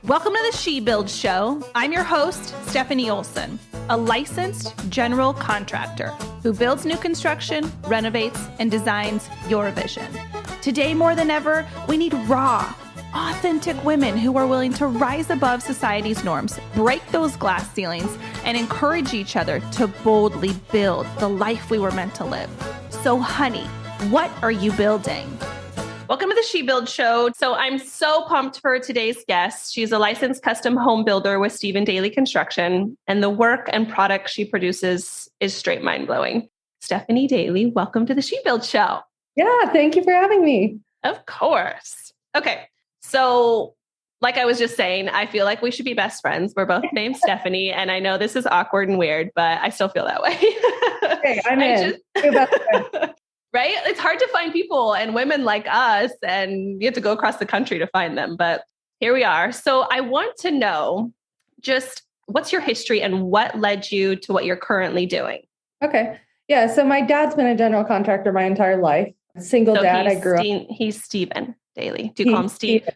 Welcome to the She Build Show. I'm your host, Stefanie Olson, a licensed general contractor who builds new construction, renovates, and designs your vision. Today, more than ever, we need raw, authentic women who are willing to rise above society's norms, break those glass ceilings, and encourage each other to boldly build the life we were meant to live. So, honey, what are you building? Welcome to the She Build Show. So I'm so pumped for today's guest. She's a licensed custom home builder with Dailey Construction, and the work and product she produces is straight mind-blowing. Stefanie Dailey, welcome to the She Build Show. Yeah, thank you for having me. Of course. Okay, so like I was just saying, I feel like we should be best friends. We're both named Stefanie, and I know this is awkward and weird, but I still feel that way. Okay, I'm in. Right? It's hard to find people and women like us, and you have to go across the country to find them. But here we are. So I want to know just what's your history and what led you to what you're currently doing? Okay. Yeah. So my dad's been a general contractor my entire life. Single dad. I grew up. He's Stephen Dailey. Do you call him Steve?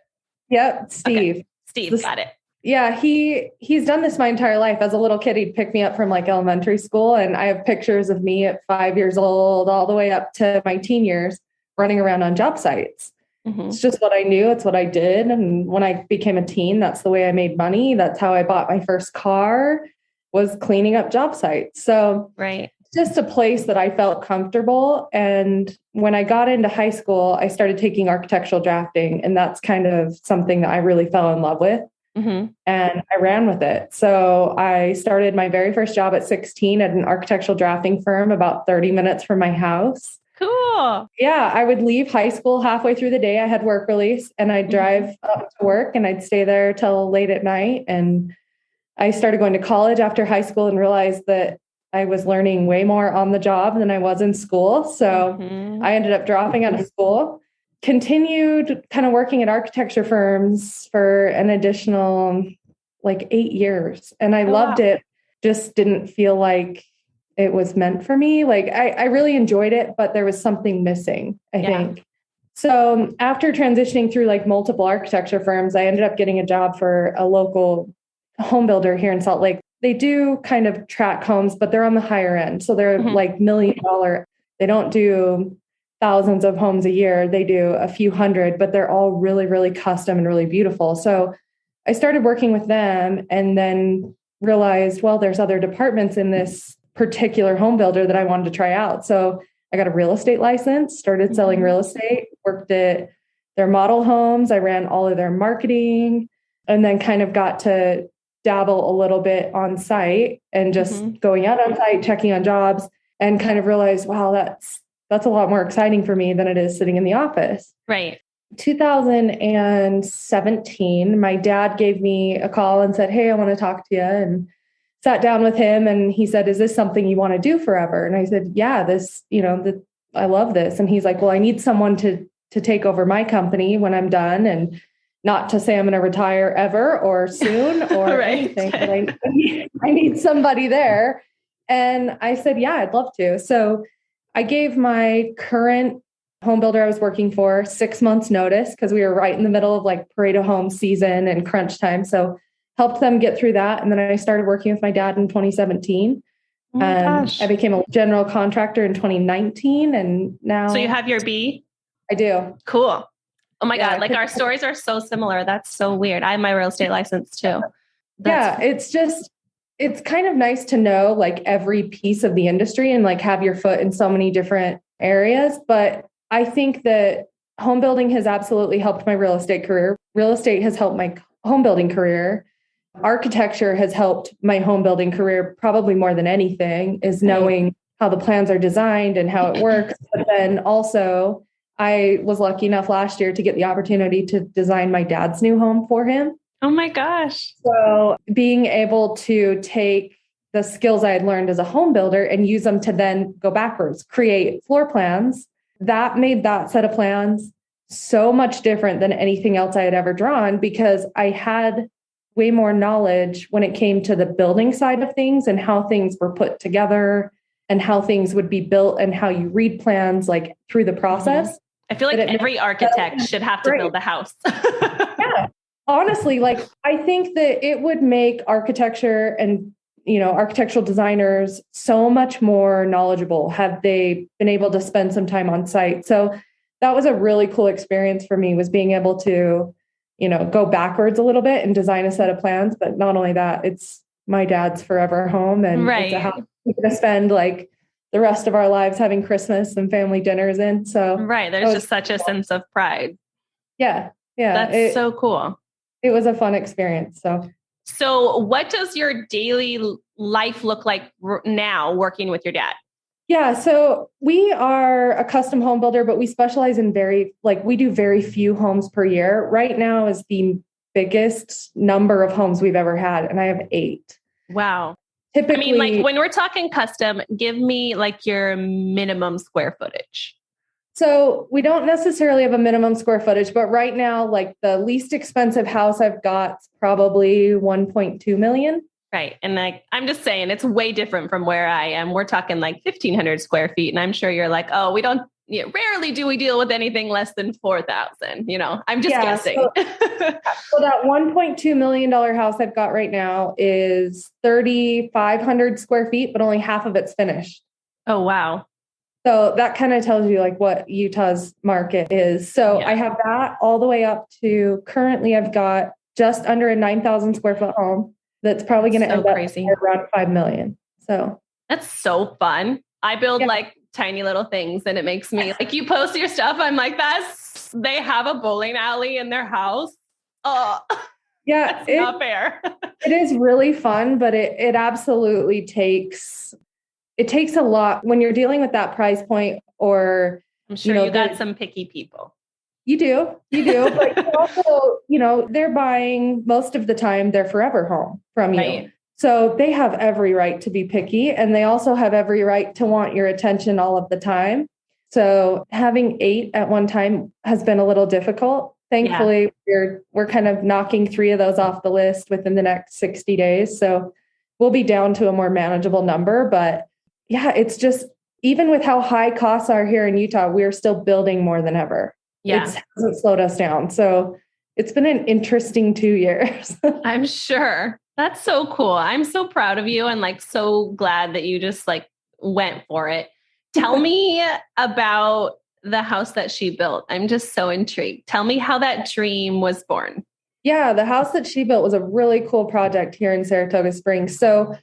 Yep. Steve. Okay. Steve. Got it. Yeah. He's done this my entire life. As a little kid, he'd pick me up from like elementary school. And I have pictures of me at 5 years old, all the way up to my teen years, running around on job sites. Mm-hmm. It's just what I knew. It's what I did. And when I became a teen, that's the way I made money. That's how I bought my first car, was cleaning up job sites. So right. Just a place that I felt comfortable. And when I got into high school, I started taking architectural drafting. And that's kind of something that I really fell in love with. Mm-hmm. And I ran with it. So I started my very first job at 16 at an architectural drafting firm about 30 minutes from my house. Cool. Yeah. I would leave high school halfway through the day. I had work release and I'd drive up to work and I'd stay there till late at night. And I started going to college after high school and realized that I was learning way more on the job than I was in school. So I ended up dropping out of school. Continued kind of working at architecture firms for an additional like 8 years. And I loved it. Just didn't feel like it was meant for me. Like I really enjoyed it, but there was something missing, I think. So after transitioning through like multiple architecture firms, I ended up getting a job for a local home builder here in Salt Lake. They do kind of tract homes, but they're on the higher end. So they're like $1 million. They don't do thousands of homes a year. They do a few hundred, but they're all really, really custom and really beautiful. So I started working with them and then realized, well, there's other departments in this particular home builder that I wanted to try out. So I got a real estate license, started selling real estate, worked at their model homes. I ran all of their marketing and then kind of got to dabble a little bit on site and just going out on site, checking on jobs, and kind of realized, wow, that's a lot more exciting for me than it is sitting in the office. Right. 2017, my dad gave me a call and said, hey, I want to talk to you, and sat down with him. And he said, is this something you want to do forever? And I said, yeah, I love this. And he's like, well, I need someone to take over my company when I'm done. And not to say I'm going to retire ever or soon or anything, but I need somebody there. And I said, yeah, I'd love to. So I gave my current home builder I was working for 6 months notice because we were right in the middle of like Pareto home season and crunch time. So helped them get through that. And then I started working with my dad in 2017. I became a general contractor in 2019. And now. So you have your B? I do. Cool. Oh my God. Like our stories are so similar. That's so weird. I have my real estate license too. It's kind of nice to know like every piece of the industry and like have your foot in so many different areas. But I think that home building has absolutely helped my real estate career. Real estate has helped my home building career. Architecture has helped my home building career probably more than anything, is knowing how the plans are designed and how it works. But then also I was lucky enough last year to get the opportunity to design my dad's new home for him. Oh my gosh. So being able to take the skills I had learned as a home builder and use them to then go backwards, create floor plans, that made that set of plans so much different than anything else I had ever drawn, because I had way more knowledge when it came to the building side of things and how things were put together and how things would be built and how you read plans like through the process. I feel like every architect should have to build a house. Yeah, honestly, like, I think that it would make architecture and, architectural designers so much more knowledgeable had they been able to spend some time on site. So that was a really cool experience for me, was being able to, go backwards a little bit and design a set of plans. But not only that, it's my dad's forever home, and it's a house we're going to spend like the rest of our lives having Christmas and family dinners in. So there's just such a sense of pride. Yeah. That's so cool. It was a fun experience. So what does your daily life look like now working with your dad? Yeah. So we are a custom home builder, but we specialize in we do very few homes per year. Right now is the biggest number of homes we've ever had, and I have 8. Wow. Typically, like when we're talking custom, give me like your minimum square footage. So we don't necessarily have a minimum square footage, but right now, like the least expensive house I've got is probably 1.2 million. Right. And I'm just saying, it's way different from where I am. We're talking like 1,500 square feet. And I'm sure you're like, oh, we don't, rarely do we deal with anything less than 4,000. I'm just guessing. So that $1.2 million house I've got right now is 3,500 square feet, but only half of it's finished. Oh, wow. So that kind of tells you like what Utah's market is. So I have that all the way up to currently I've got just under a 9,000 square foot home. That's probably going to end up around 5 million. So that's so fun. I build like tiny little things, and it makes me like, you post your stuff. I'm like, they have a bowling alley in their house. Oh, yeah, it's not fair. It is really fun, but it absolutely takes a lot when you're dealing with that price point, or I'm sure you got some picky people. You do, but you also, they're buying most of the time their forever home from you. So they have every right to be picky, and they also have every right to want your attention all of the time. So having 8 at one time has been a little difficult. Thankfully, we're kind of knocking 3 of those off the list within the next 60 days. So we'll be down to a more manageable number. But yeah, it's just, even with how high costs are here in Utah, we're still building more than ever. Yeah. It hasn't slowed us down. So it's been an interesting 2 years. I'm sure. That's so cool. I'm so proud of you, and like so glad that you just like went for it. Tell me about the house that she built. I'm just so intrigued. Tell me how that dream was born. Yeah, the house that she built was a really cool project here in Saratoga Springs. So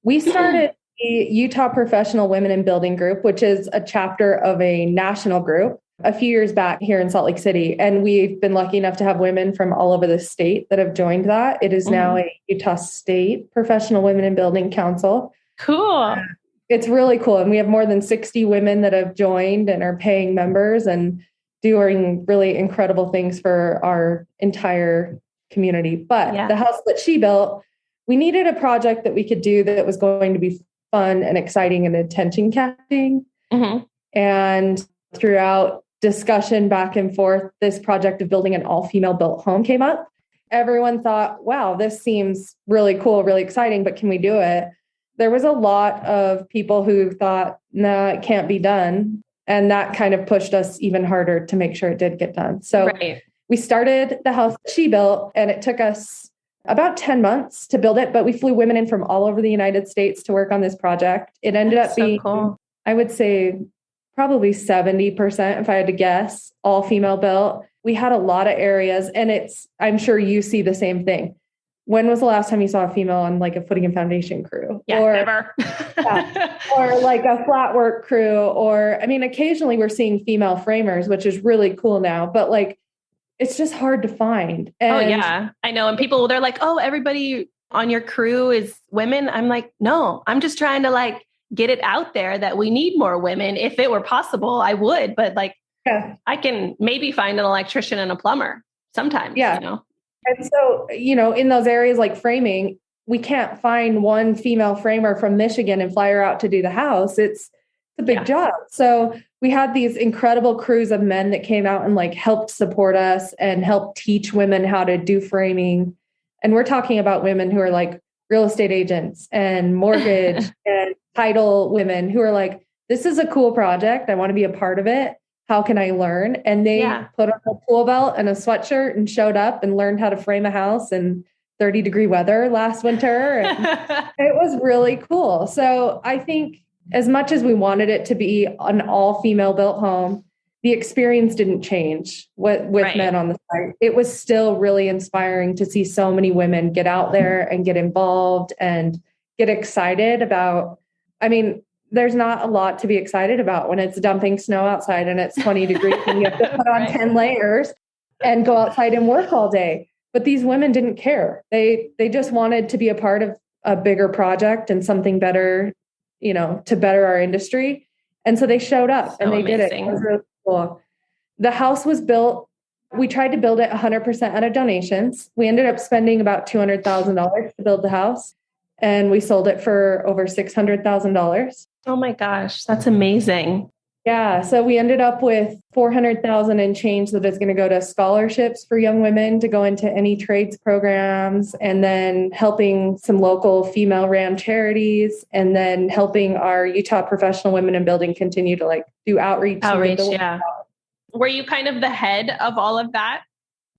we started the Utah Professional Women in Building Group, which is a chapter of a national group, a few years back here in Salt Lake City. And we've been lucky enough to have women from all over the state that have joined that. It is now a Utah State Professional Women in Building Council. Cool. It's really cool. And we have more than 60 women that have joined and are paying members and doing really incredible things for our entire community. But the house that she built, we needed a project that we could do that was going to be fun and exciting and attention catching. And throughout discussion back and forth, this project of building an all-female built home came up. Everyone thought, wow, this seems really cool, really exciting, but can we do it? There was a lot of people who thought, no, it can't be done. And that kind of pushed us even harder to make sure it did get done. So we started the house that she built, and it took us about 10 months to build it, but we flew women in from all over the United States to work on this project. It ended up being, I would say, probably 70%, if I had to guess, all female built. We had a lot of areas, and I'm sure you see the same thing. When was the last time you saw a female on like a footing and foundation crew? Never. Or like a flat work crew, or, I mean, occasionally we're seeing female framers, which is really cool now, but like, it's just hard to find. And I know. And people, they're like, oh, everybody on your crew is women. I'm like, no, I'm just trying to like get it out there that we need more women. If it were possible, I would, but like, I can maybe find an electrician and a plumber sometimes, And so, in those areas like framing, we can't find one female framer from Michigan and fly her out to do the house. It's a big job. So we had these incredible crews of men that came out and like helped support us and helped teach women how to do framing. And we're talking about women who are like real estate agents and mortgage and title women who are like, this is a cool project. I want to be a part of it. how can I learn? And they put on a pool belt and a sweatshirt and showed up and learned how to frame a house in 30-degree weather last winter. And it was really cool. So I think as much as we wanted it to be an all female built home, the experience didn't change with men on the site. It was still really inspiring to see so many women get out there and get involved and get excited about, there's not a lot to be excited about when it's dumping snow outside and it's 20 degrees and you have to put on 10 layers and go outside and work all day. But these women didn't care. They just wanted to be a part of a bigger project and something better, to better our industry. And so they showed up and they did it. It was really cool. The house was built. We tried to build it 100% out of donations. We ended up spending about $200,000 to build the house, and we sold it for over $600,000. Oh my gosh, that's amazing. Yeah. So we ended up with $400,000 and change that is going to go to scholarships for young women to go into any trades programs, and then helping some local female ran charities, and then helping our Utah Professional Women in Building continue to do outreach. Yeah. Were you kind of the head of all of that?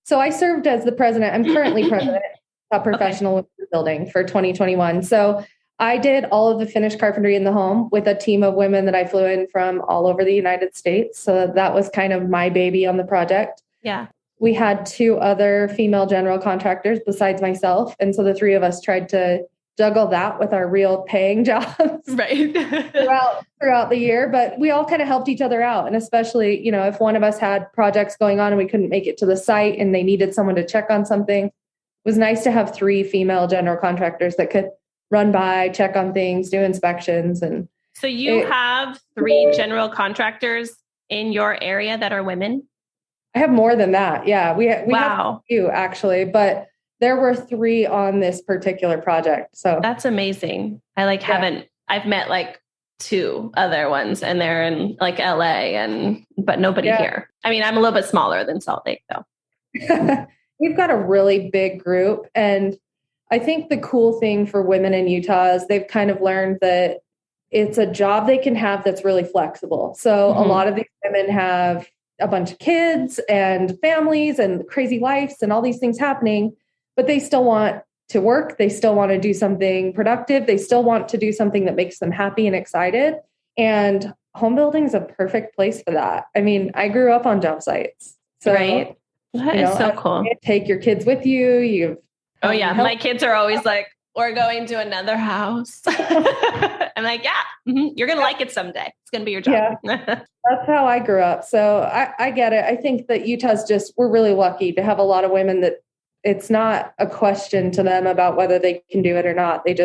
So I served as the president. I'm currently president of Professional Women in Building for 2021. So I did all of the finished carpentry in the home with a team of women that I flew in from all over the United States. So that was kind of my baby on the project. Yeah. We had 2 other female general contractors besides myself. And so the 3 of us tried to juggle that with our real paying jobs throughout the year. But we all kind of helped each other out. And especially, if one of us had projects going on and we couldn't make it to the site and they needed someone to check on something, it was nice to have 3 female general contractors that could run by, check on things, do inspections. And so you have 3 general contractors in your area that are women? I have more than that. Yeah, we have a few actually, but there were 3 on this particular project. So that's amazing. I've met 2 other ones, and they're in LA but nobody here. I'm a little bit smaller than Salt Lake though. We've got a really big group, and I think the cool thing for women in Utah is they've kind of learned that it's a job they can have that's really flexible. So a lot of these women have a bunch of kids and families and crazy lives and all these things happening, but they still want to work. They still want to do something productive. They still want to do something that makes them happy and excited. And home building is a perfect place for that. I grew up on job sites. So, right. That is so cool. Take your kids with you. Oh yeah. My kids are always we're going to another house. I'm you're going to like it someday. It's going to be your job. Yeah. That's how I grew up. So I get it. I think that Utah's we're really lucky to have a lot of women that it's not a question to them about whether they can do it or not. They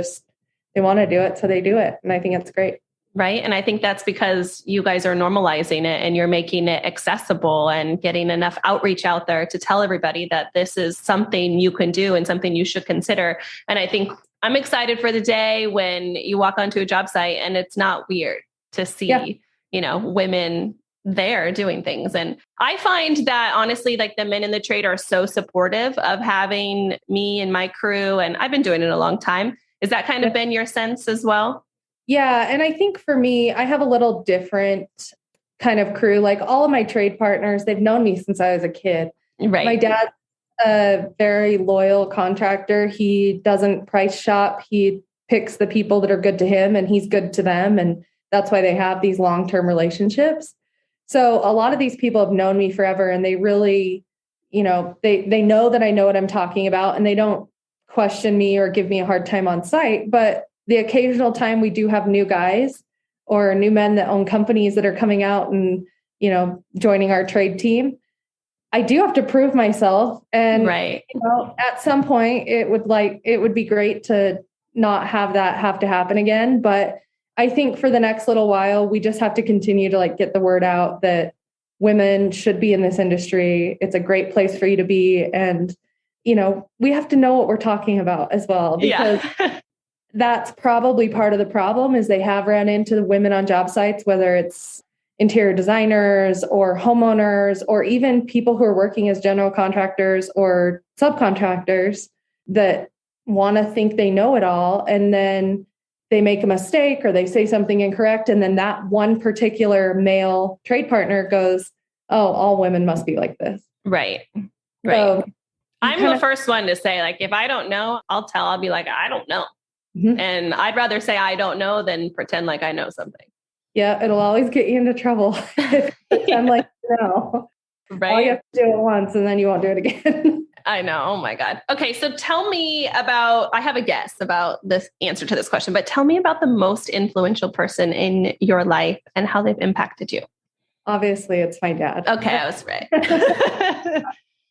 want to do it. So they do it. And I think that's great. Right. And I think that's because you guys are normalizing it and you're making it accessible and getting enough outreach out there to tell everybody that this is something you can do and something you should consider. And I think I'm excited for the day when you walk onto a job site and it's not weird to see, women there doing things. And I find that honestly, the men in the trade are so supportive of having me and my crew. And I've been doing it a long time. Is that kind of been your sense as well? Yeah. And I think for me, I have a little different kind of crew. All of my trade partners, they've known me since I was a kid. Right. My dad's a very loyal contractor. He doesn't price shop. He picks the people that are good to him and he's good to them. And that's why they have these long-term relationships. So a lot of these people have known me forever, and they really, they know that I know what I'm talking about, and they don't question me or give me a hard time on site. But the occasional time we do have new guys or new men that own companies that are coming out and, joining our trade team, I do have to prove myself. And at some point it would be great to not have that have to happen again. But I think for the next little while, we just have to continue to get the word out that women should be in this industry. It's a great place for you to be. And, we have to know what we're talking about as well, because that's probably part of the problem is they have ran into the women on job sites, whether it's interior designers or homeowners, or even people who are working as general contractors or subcontractors that want to think they know it all. And then they make a mistake or they say something incorrect. And then that one particular male trade partner goes, oh, all women must be like this. Right. So I'm the first one to say, like, if I don't know, I'll be like, I don't know. Mhm. And I'd rather say I don't know than pretend like I know something. Yeah, it'll always get you into trouble. I'm like, no. Right. All you have to do it once and then you won't do it again. I know. Oh my God. Okay. So tell me about, I have a guess about this answer to this question, but tell me about the most influential person in your life and how they've impacted you. Obviously, it's my dad. Okay. I was right.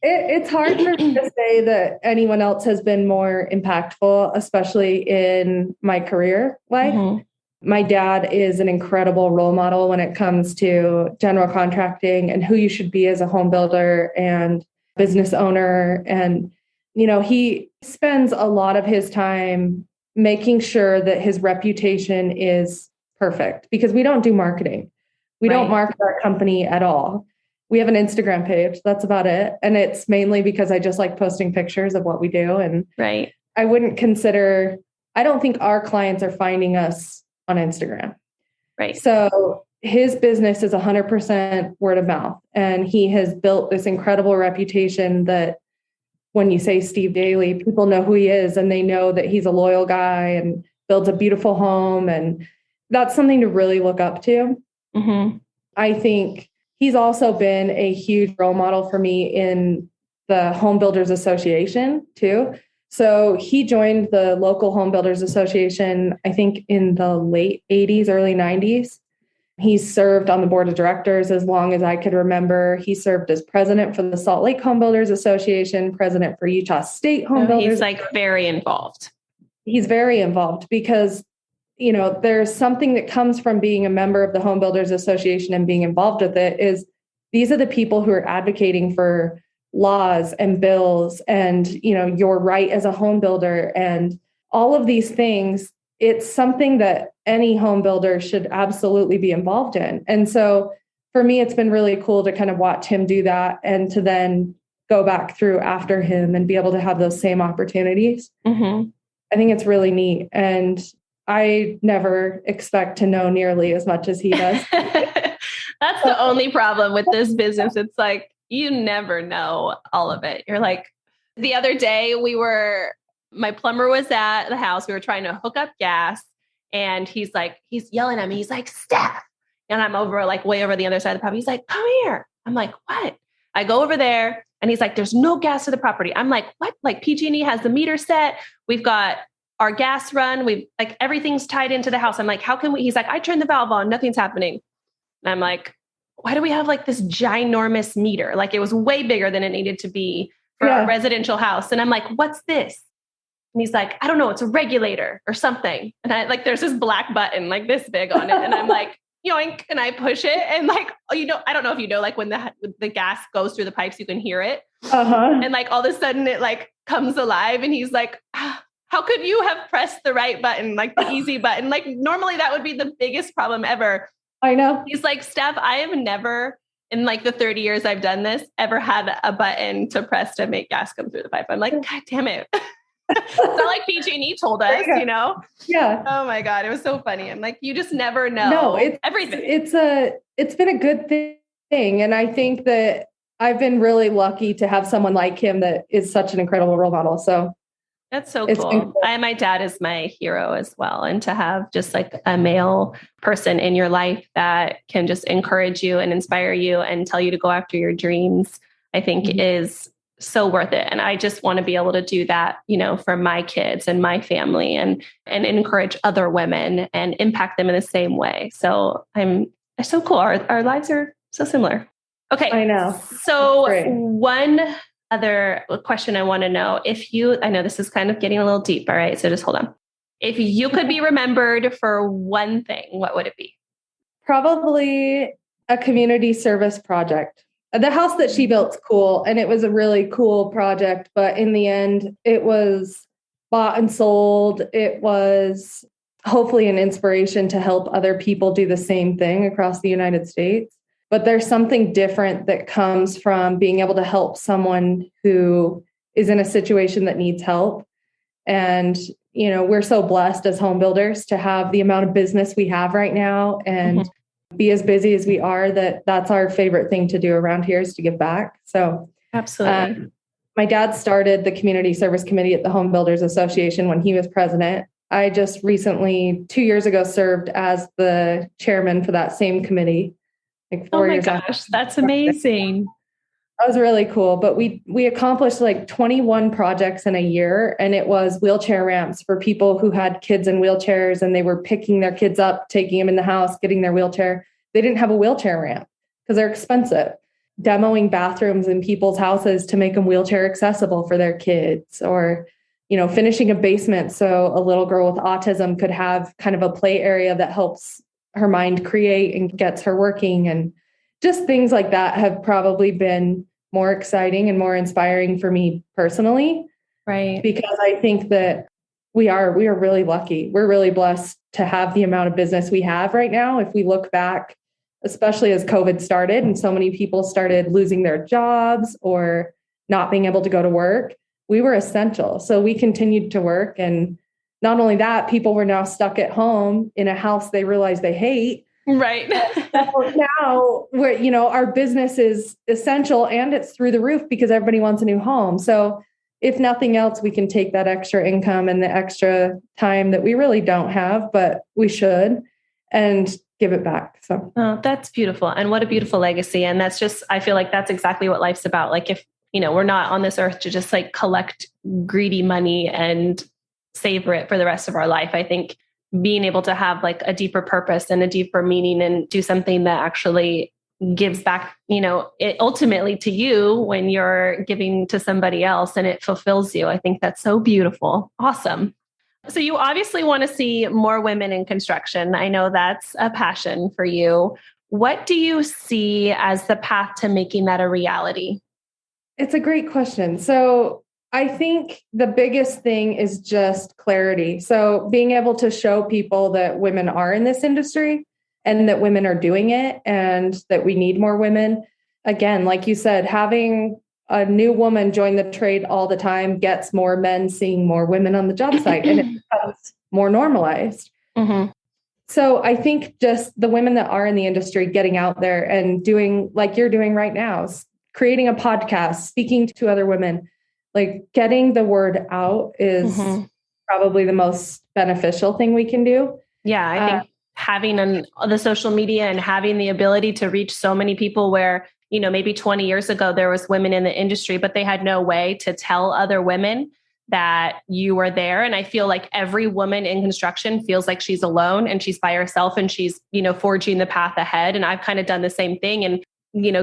It's hard for me to say that anyone else has been more impactful, especially in my career life. Mm-hmm. My dad is an incredible role model when it comes to general contracting and who you should be as a home builder and business owner. And, he spends a lot of his time making sure that his reputation is perfect because we don't do marketing. We don't market our company at all. We have an Instagram page. That's about it. And it's mainly because I just like posting pictures of what we do. And I don't think our clients are finding us on Instagram. Right. So his business is 100% word of mouth. And he has built this incredible reputation that when you say Steve Dailey, people know who he is and they know that he's a loyal guy and builds a beautiful home. And that's something to really look up to. Mm-hmm. I think he's also been a huge role model for me in the Home Builders Association too. So he joined the local Home Builders Association, I think in the late 80s, early 90s. He served on the board of directors as long as I could remember. He served as president for the Salt Lake Home Builders Association, president for Utah State Home Builders. He's like very involved. He's very involved because there's something that comes from being a member of the Home Builders Association and being involved with it is these are the people who are advocating for laws and bills and, your right as a home builder and all of these things. It's something that any home builder should absolutely be involved in. And so for me, it's been really cool to kind of watch him do that and to then go back through after him and be able to have those same opportunities. Mm-hmm. I think it's really neat. And I never expect to know nearly as much as he does. That's the only problem with this business. It's like, you never know all of it. You're like, the other day my plumber was at the house. We were trying to hook up gas and he's yelling at me. He's like, Steph. And I'm way over the other side of the property. He's like, come here. I'm like, what? I go over there and he's like, there's no gas to the property. I'm like, what? Like PG&E has the meter set. We've got our gas run. Everything's tied into the house. I'm like, how can we? He's like, I turned the valve on. Nothing's happening. And I'm like, why do we have this ginormous meter? It was way bigger than it needed to be for a residential house. And I'm like, what's this? And he's like, I don't know. It's a regulator or something. And I there's this black button this big on it. And I'm like, yoink. And I push it. And I don't know if when the gas goes through the pipes, you can hear it. Uh-huh. And all of a sudden it comes alive. And he's like, how could you have pressed the right button? The easy button. Normally that would be the biggest problem ever. I know. He's like, Steph, I have never in the 30 years I've done this, ever had a button to press to make gas come through the pipe. I'm like, God damn it. It's not like PG&E told us, Yeah. Oh my God. It was so funny. I'm like, you just never know. No, it's everything. It's been a good thing. And I think that I've been really lucky to have someone like him that is such an incredible role model. So that's so cool. My dad is my hero as well. And to have just a male person in your life that can just encourage you and inspire you and tell you to go after your dreams, I think is so worth it. And I just want to be able to do that, for my kids and my family and encourage other women and impact them in the same way. So it's so cool. Our lives are so similar. Okay. I know. So one other question I want to know, I know this is kind of getting a little deep. All right. So just hold on. If you could be remembered for one thing, what would it be? Probably a community service project. The house that she built's cool, and it was a really cool project, but in the end, it was bought and sold. It was hopefully an inspiration to help other people do the same thing across the United States. But there's something different that comes from being able to help someone who is in a situation that needs help. And, we're so blessed as home builders to have the amount of business we have right now and be as busy as we are, that's our favorite thing to do around here is to give back. So absolutely. My dad started the community service committee at the Home Builders Association when he was president. I just recently, 2 years ago, served as the chairman for that same committee. Like 4 years. Oh my gosh, that's amazing. That was really cool. But we accomplished like 21 projects in a year, and it was wheelchair ramps for people who had kids in wheelchairs, and they were picking their kids up, taking them in the house, getting their wheelchair. They didn't have a wheelchair ramp because they're expensive. Demoing bathrooms in people's houses to make them wheelchair accessible for their kids, or, finishing a basement so a little girl with autism could have kind of a play area that helps her mind create and gets her working. And just things like that have probably been more exciting and more inspiring for me personally. Right. Because I think that we are really lucky. We're really blessed to have the amount of business we have right now. If we look back, especially as COVID started and so many people started losing their jobs or not being able to go to work, we were essential. So we continued to work. And not only that, people were now stuck at home in a house they realized they hate. Right. Now our business is essential and it's through the roof because everybody wants a new home. So if nothing else, we can take that extra income and the extra time that we really don't have, but we should, and give it back. So that's beautiful. And what a beautiful legacy. And that's just, I feel like that's exactly what life's about. Like if, we're not on this earth to just like collect greedy money and savor it for the rest of our life. I think being able to have like a deeper purpose and a deeper meaning and do something that actually gives back, it ultimately to you when you're giving to somebody else and it fulfills you. I think that's so beautiful. Awesome. So you obviously want to see more women in construction. I know that's a passion for you. What do you see as the path to making that a reality? It's a great question. So I think the biggest thing is just clarity. So being able to show people that women are in this industry and that women are doing it and that we need more women. Again, like you said, having a new woman join the trade all the time gets more men seeing more women on the job site and it becomes more normalized. Mm-hmm. So I think just the women that are in the industry getting out there and doing like you're doing right now, creating a podcast, speaking to other women, like getting the word out is probably the most beneficial thing we can do. Yeah, I think having the social media and having the ability to reach so many people where, maybe 20 years ago, there was women in the industry, but they had no way to tell other women that you were there. And I feel like every woman in construction feels like she's alone and she's by herself and she's, forging the path ahead. And I've kind of done the same thing and,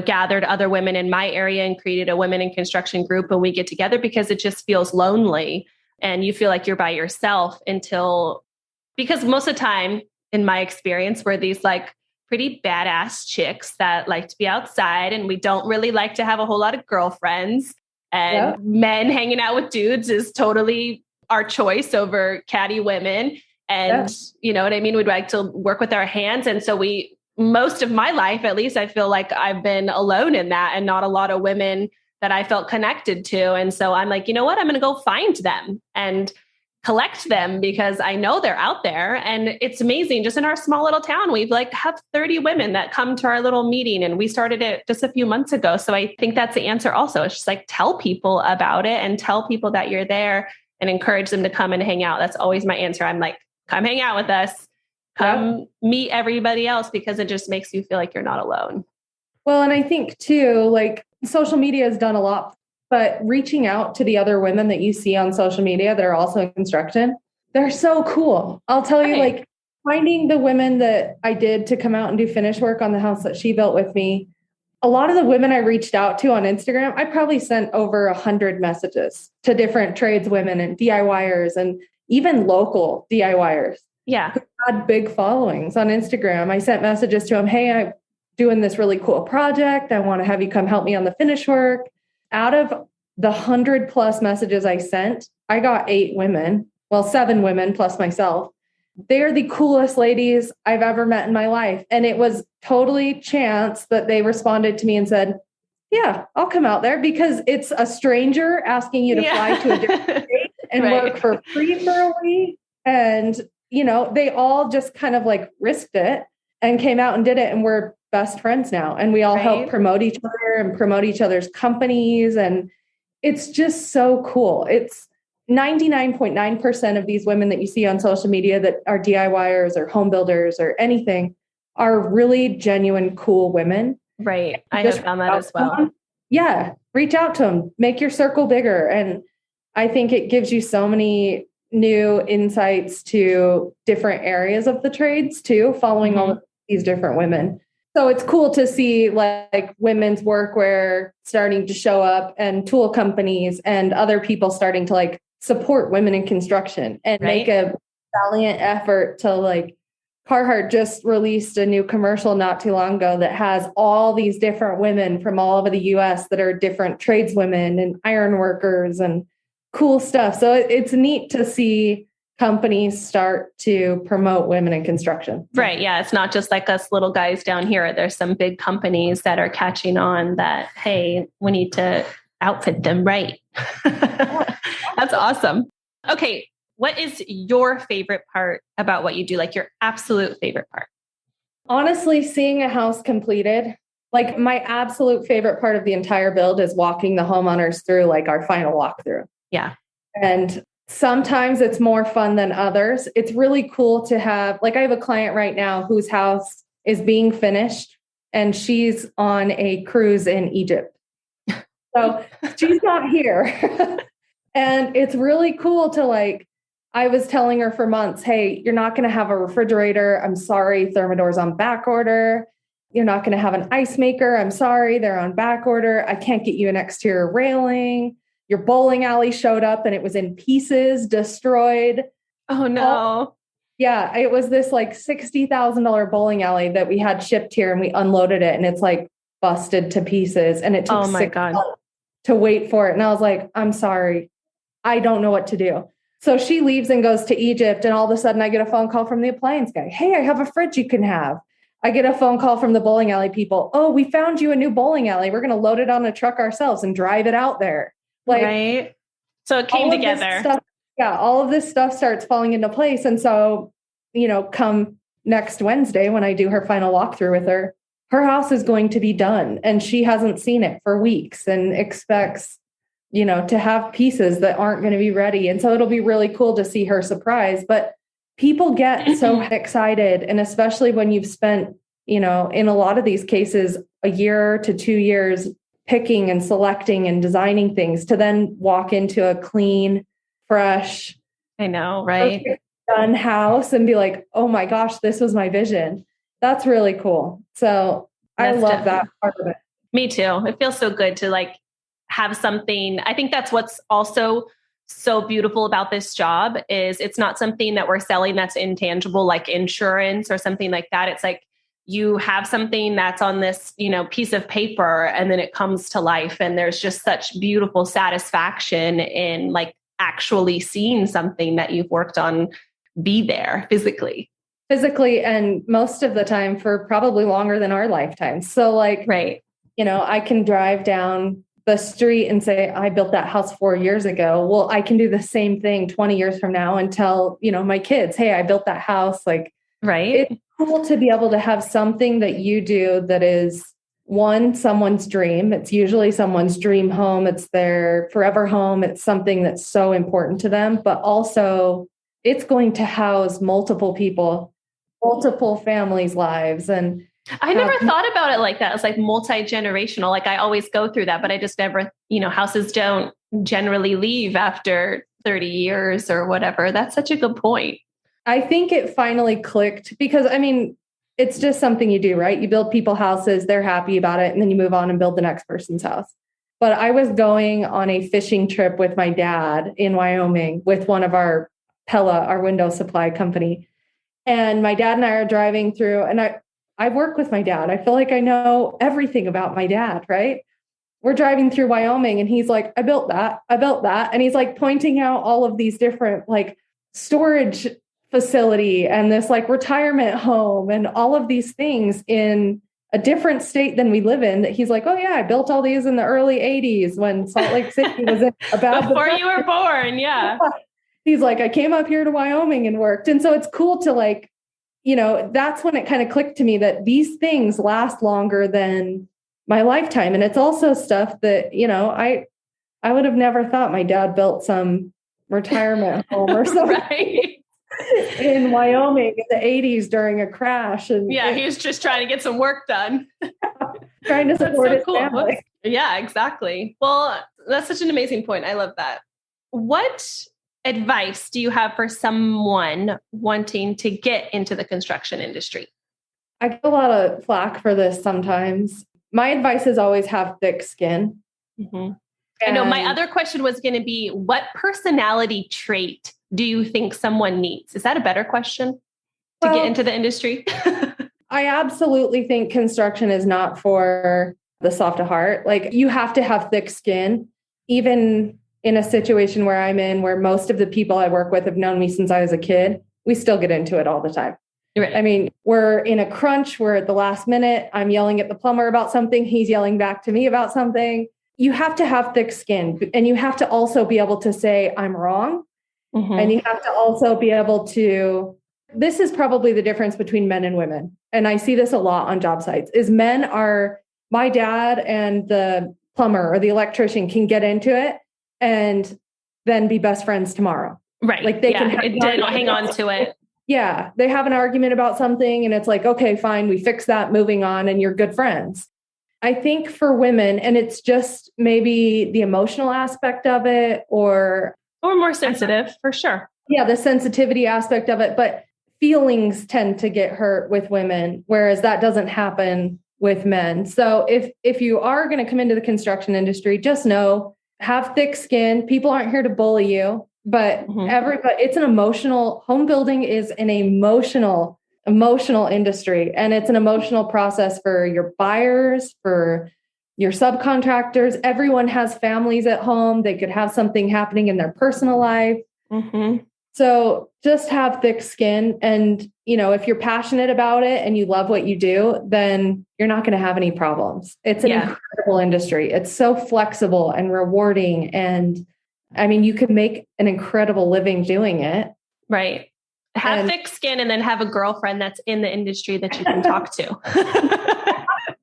gathered other women in my area and created a women in construction group and we get together because it just feels lonely and you feel like you're by yourself because most of the time in my experience, we're these like pretty badass chicks that like to be outside and we don't really like to have a whole lot of girlfriends and men hanging out with dudes is totally our choice over catty women. And you know what I mean? We'd like to work with our hands. And so most of my life, at least I feel like I've been alone in that and not a lot of women that I felt connected to. And so I'm like, you know what? I'm going to go find them and collect them because I know they're out there. And it's amazing. Just in our small little town, we've have 30 women that come to our little meeting and we started it just a few months ago. So I think that's the answer also. It's just like, tell people about it and tell people that you're there and encourage them to come and hang out. That's always my answer. I'm like, come hang out with us, come meet everybody else because it just makes you feel like you're not alone. Well, and I think too, like social media has done a lot, but reaching out to the other women that you see on social media that are also in construction, they're so cool. I'll tell you, like finding the women that I did to come out and do finish work on the house that she built with me. A lot of the women I reached out to on Instagram, I probably sent over 100 messages to different tradeswomen and DIYers and even local DIYers. Yeah. Who had big followings on Instagram. I sent messages to them. Hey, I'm doing this really cool project. I want to have you come help me on the finish work. Out of the 100+ messages I sent, I got 8 women. Well, 7 women plus myself. They're the coolest ladies I've ever met in my life. And it was totally chance that they responded to me and said, yeah, I'll come out there because it's a stranger asking you to fly to a different state and work for free for a week. And, they all just kind of like risked it. and came out and did it. And we're best friends now. And we all help promote each other and promote each other's companies. And it's just so cool. It's 99.9% of these women that you see on social media that are DIYers or home builders or anything are really genuine, cool women. Right. I have found that as well. Yeah. Reach out to them, make your circle bigger. And I think it gives you so many new insights to different areas of the trades too, following all of these different women. So it's cool to see like women's workwear starting to show up and tool companies and other people starting to like support women in construction and make a valiant effort to like Carhartt just released a new commercial not too long ago that has all these different women from all over the US that are different tradeswomen and iron workers and cool stuff. So it's neat to see companies start to promote women in construction. Right. Yeah. It's not just like us little guys down here. There's some big companies that are catching on that, hey, we need to outfit them right. That's awesome. Okay. What is your favorite part about what you do? Like your absolute favorite part? Honestly, seeing a house completed, like my absolute favorite part of the entire build is walking the homeowners through like our final walkthrough. Yeah. And sometimes it's more fun than others. It's really cool to have, like I have a client right now whose house is being finished and she's on a cruise in Egypt. So she's not here. And it's really cool to like, I was telling her for months, hey, you're not going to have a refrigerator. I'm sorry, Thermador's on back order. You're not going to have an ice maker. I'm sorry, they're on back order. I can't get you an exterior railing. Your bowling alley showed up and it was in pieces, destroyed. Oh, no. Yeah, it was this like $60,000 bowling alley that we had shipped here and we unloaded it and it's like busted to pieces. And it took 6 months to wait for it. And I was like, I'm sorry, I don't know what to do. So she leaves and goes to Egypt. And all of a sudden I get a phone call from the appliance guy. Hey, I have a fridge you can have. I get a phone call from the bowling alley people. Oh, we found you a new bowling alley. We're going to load it on a truck ourselves and drive it out there. Like, right. So it came together. All of this stuff starts falling into place. And so, come next Wednesday, when I do her final walkthrough with her, her house is going to be done and she hasn't seen it for weeks and expects, to have pieces that aren't going to be ready. And so it'll be really cool to see her surprise, but people get so excited. And especially when you've spent, in a lot of these cases, a year to 2 years picking and selecting and designing things to then walk into a clean, fresh, I know, right? Done house and be like, oh my gosh, this was my vision. That's really cool. So I love that part of it. Me too. It feels so good to like have something. I think that's what's also so beautiful about this job is it's not something that we're selling that's intangible, like insurance or something like that. It's like you have something that's on this, piece of paper and then it comes to life. And there's just such beautiful satisfaction in like actually seeing something that you've worked on be there physically. And most of the time for probably longer than our lifetimes. So like, right. I can drive down the street and say, I built that house 4 years ago. Well, I can do the same thing 20 years from now and tell, my kids, hey, I built that house. Like, right. It's cool to be able to have something that you do that is someone's dream. It's usually someone's dream home. It's their forever home. It's something that's so important to them, but also it's going to house multiple people, multiple families' lives. And I never thought about it like that. It's like multi-generational. Like I always go through that, but I just never, houses don't generally leave after 30 years or whatever. That's such a good point. I think it finally clicked because, it's just something you do, right? You build people houses, they're happy about it, and then you move on and build the next person's house. But I was going on a fishing trip with my dad in Wyoming with one of our Pella, our window supply company. And my dad and I are driving through, and I work with my dad. I feel like I know everything about my dad, right? We're driving through Wyoming and he's like, I built that. And he's like pointing out all of these different like storage facility and this like retirement home and all of these things in a different state than we live in that he's like, oh yeah, I built all these in the early 80s when Salt Lake City was in a bad before you were born. Yeah. He's like, I came up here to Wyoming and worked. And so it's cool to like that's when it kind of clicked to me that these things last longer than my lifetime. And it's also stuff that, I would have never thought my dad built some retirement home or something. Right. In Wyoming in the 80s during a crash. And he was just trying to get some work done. Trying to support his family. Yeah, exactly. Well, that's such an amazing point. I love that. What advice do you have for someone wanting to get into the construction industry? I get a lot of flack for this sometimes. My advice is always have thick skin. Mm-hmm. I know my other question was going to be, what personality trait do you think someone needs? Is that a better question to get into the industry? I absolutely think construction is not for the soft of heart. Like, you have to have thick skin, even in a situation where I'm in, where most of the people I work with have known me since I was a kid. We still get into it all the time. Right. I mean, we're in a crunch. We're at the last minute. I'm yelling at the plumber about something. He's yelling back to me about something. You have to have thick skin, and you have to also be able to say, I'm wrong. Mm-hmm. And you have to also be able to, this is probably the difference between men and women. And I see this a lot on job sites, is men are, my dad and the plumber or the electrician can get into it and then be best friends tomorrow. Right. Like they can hang on to it. Yeah. They have an argument about something and it's like, okay, fine. We fix that, moving on, and you're good friends. I think for women, and it's just maybe the emotional aspect of it or more sensitive, for sure. Yeah, the sensitivity aspect of it, but feelings tend to get hurt with women, whereas that doesn't happen with men. So if you are going to come into the construction industry, just know, have thick skin. People aren't here to bully you, but everybody, it's an emotional, home building is an emotional industry. And it's an emotional process for your buyers, for your subcontractors. Everyone has families at home. They could have something happening in their personal life. Mm-hmm. So just have thick skin. And, if you're passionate about it and you love what you do, then you're not going to have any problems. It's an incredible industry. It's so flexible and rewarding. And I mean, you could make an incredible living doing it. Right. Have thick skin and then have a girlfriend that's in the industry that you can talk to.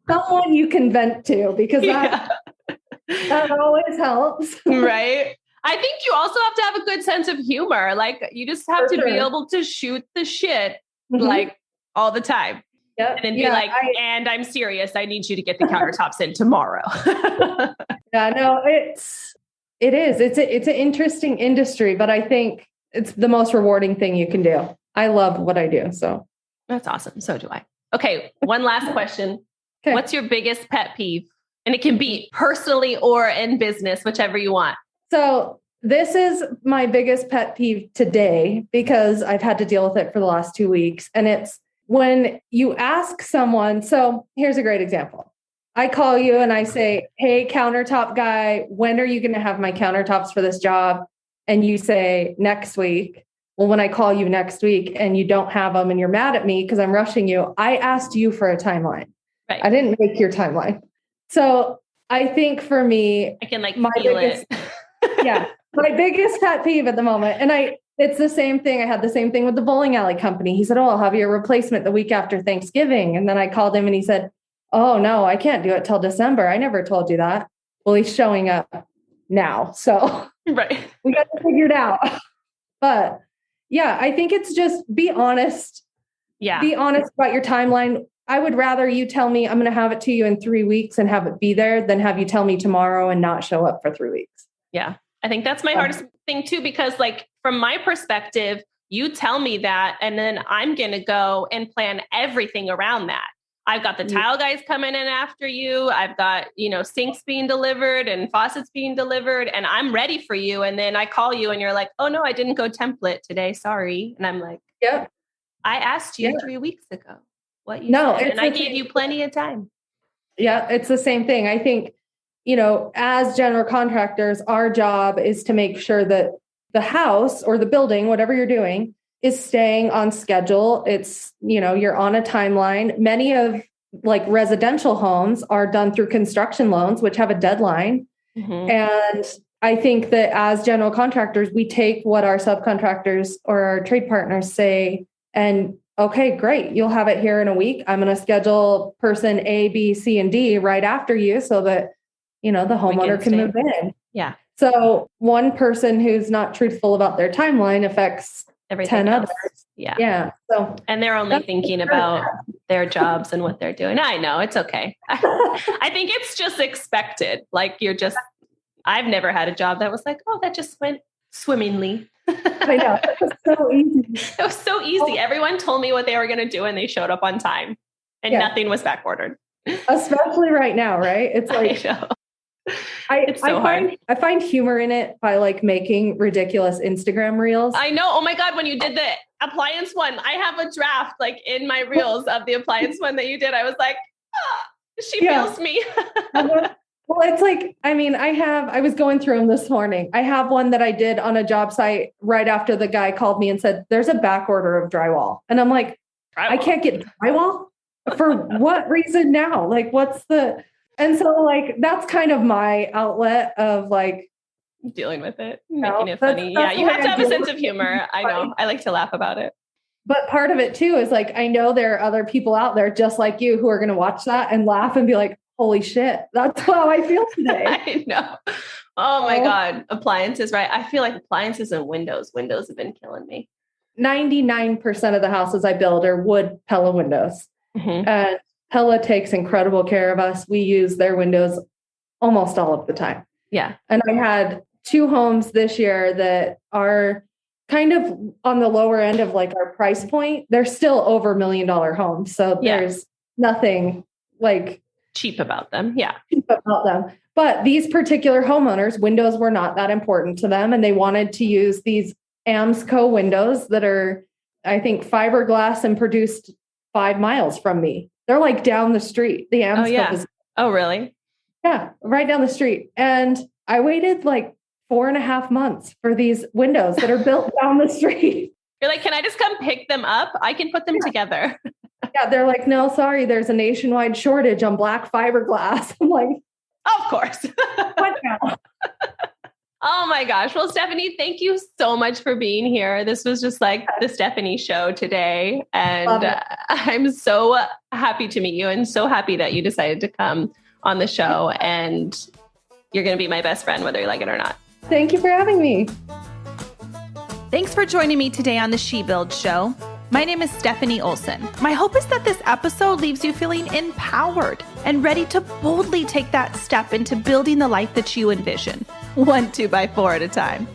Someone you can vent to, because that always helps. Right. I think you also have to have a good sense of humor. Like, you just have to be able to shoot the shit like all the time. Yep. And then be like, and I'm serious. I need you to get the countertops in tomorrow. It is. It's an interesting industry, but I think it's the most rewarding thing you can do. I love what I do. So that's awesome. So do I. Okay. One last question. Okay. What's your biggest pet peeve? And it can be personally or in business, whichever you want. So this is my biggest pet peeve today, because I've had to deal with it for the last 2 weeks. And it's when you ask someone, so here's a great example. I call you and I say, hey, countertop guy, when are you going to have my countertops for this job? And you say next week. Well, when I call you next week and you don't have them and you're mad at me because I'm rushing you, I asked you for a timeline. Right. I didn't make your timeline. So I think for me, I can feel it. My biggest pet peeve at the moment. And it's the same thing. I had the same thing with the bowling alley company. He said, oh, I'll have your replacement the week after Thanksgiving. And then I called him and he said, oh no, I can't do it till December. I never told you that. Well, he's showing up now. So right. We got to figure it out. But I think it's just be honest. Yeah. Be honest about your timeline. I would rather you tell me I'm going to have it to you in 3 weeks and have it be there than have you tell me tomorrow and not show up for 3 weeks. Yeah. I think that's my hardest thing too, because from my perspective, you tell me that, and then I'm going to go and plan everything around that. I've got the tile guys coming in after you. I've got, sinks being delivered and faucets being delivered, and I'm ready for you. And then I call you and you're like, oh no, I didn't go template today. Sorry. And I'm like, I asked you 3 weeks ago what you said, and I gave you plenty of time. Yeah. It's the same thing. I think, as general contractors, our job is to make sure that the house or the building, whatever you're doing, is staying on schedule. It's, you're on a timeline. Many of residential homes are done through construction loans, which have a deadline. Mm-hmm. And I think that as general contractors, we take what our subcontractors or our trade partners say and okay, great. You'll have it here in a week. I'm going to schedule person A, B, C, and D right after you so that, the homeowner can move in. Yeah. So one person who's not truthful about their timeline affects Everything 10 else. others. Yeah. Yeah. So, and they're only thinking about their jobs and what they're doing. I know, it's okay. I think it's just expected. Like I've never had a job that was like, oh, that just went swimmingly. I know. It was so easy. It was so easy. Everyone told me what they were going to do and they showed up on time and nothing was back ordered. Especially right now, right? It's like, it's so hard. I find humor in it by like making ridiculous Instagram reels. I know. Oh my God. When you did the appliance one, I have a draft like in my reels of the appliance one that you did. I was like, she feels me. Well, it's like, I was going through them this morning. I have one that I did on a job site right after the guy called me and said, there's a back order of drywall. And I'm like, I can't get drywall for what reason now? Like, and so like, that's kind of my outlet of like dealing with it, making it funny. Yeah. You have to have a sense of humor. I know. I like to laugh about it. But part of it too is like, I know there are other people out there just like you who are going to watch that and laugh and be like, holy shit, that's how I feel today. I know. Oh my God. Appliances, right? I feel like appliances and windows have been killing me. 99% of the houses I build are wood Pella windows. Mm-hmm. And Pella takes incredible care of us. We use their windows almost all of the time. Yeah. And I had 2 homes this year that are kind of on the lower end of like our price point. They're still over $1 million homes. So there's nothing like cheap about them. Yeah. Cheap about them. But these particular homeowners, windows were not that important to them. And they wanted to use these Amsco windows that are, I think, fiberglass and produced 5 miles from me. They're like down the street. The Amsco Oh, really? Yeah, right down the street. And I waited like 4.5 months for these windows that are built down the street. You're like, can I just come pick them up? I can put them together. Yeah, they're like, no, sorry, there's a nationwide shortage on black fiberglass. I'm like, of course. What now? Oh my gosh. Well, Stefanie, thank you so much for being here. This was just like the Stefanie show today. And I'm so happy to meet you and so happy that you decided to come on the show. And you're going to be my best friend, whether you like it or not. Thank you for having me. Thanks for joining me today on the She Builds Show. My name is Stefanie Olson. My hope is that this episode leaves you feeling empowered and ready to boldly take that step into building the life that you envision, 1 2x4 at a time.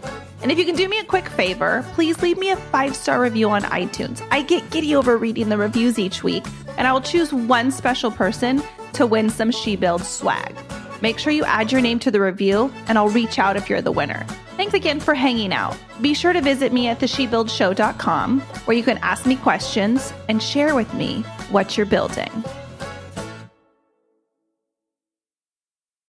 And if you can do me a quick favor, please leave me a 5-star review on iTunes. I get giddy over reading the reviews each week, and I will choose one special person to win some She Builds swag. Make sure you add your name to the review, and I'll reach out if you're the winner. Thanks again for hanging out. Be sure to visit me at theshebuildshow.com, where you can ask me questions and share with me what you're building.